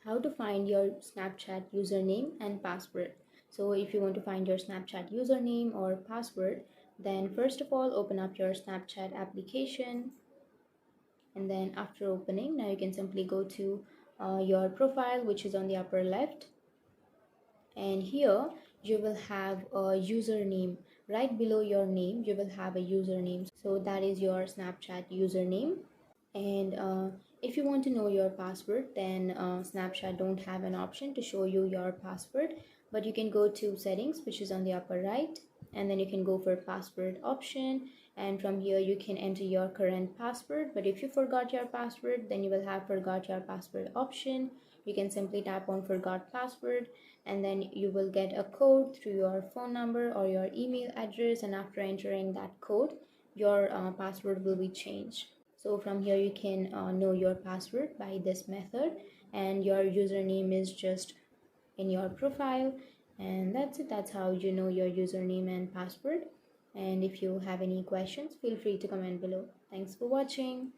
How to find your Snapchat username and password. So if you want to find your Snapchat username or password, then first of all open up your Snapchat application, and then after opening, now you can simply go to your profile, which is on the upper left, and here you will have a username. Right below your name you will have a username, so that is your Snapchat username. And if you want to know your password, then Snapchat don't have an option to show you your password, but you can go to settings, which is on the upper right, and then you can go for password option, and from here you can enter your current password. But if you forgot your password, then you will have forgot your password option. You can simply tap on forgot password, and then you will get a code through your phone number or your email address, and after entering that code, your password will be changed. So from here you can know your password by this method, and your username is just in your profile, and that's it. That's how you know your username and password. And if you have any questions, feel free to comment below. Thanks for watching.